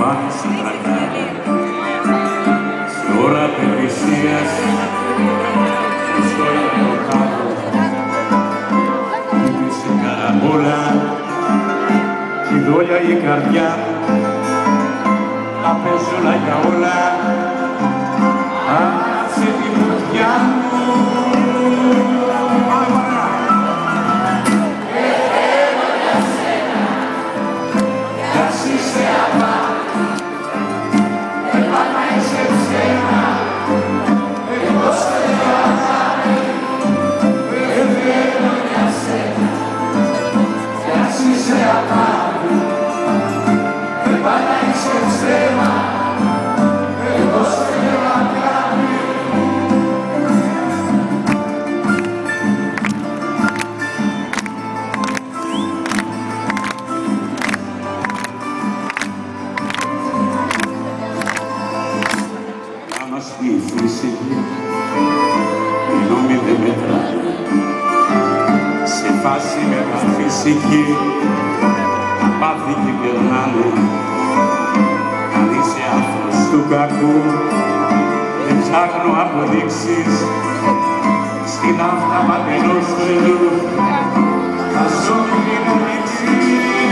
πάνε στην τρακάδα σε ώρα απελπισίας στο ηλιοκάδο χτύπησε καραμπόλα κι δόλια η καρδιά να πες όλα για όλα άσε τη φωτιά μου. Η φύση, οι νόμοι δεν μετράνε, σε φάση μεταφυσική, τα πάθη κυβερνάνε. Αν είσαι άνθρωπος του κακού, δεν ψάχνω αποδείξεις, στην αυταπατενός τρελού, θα ζω μην μου δείξεις.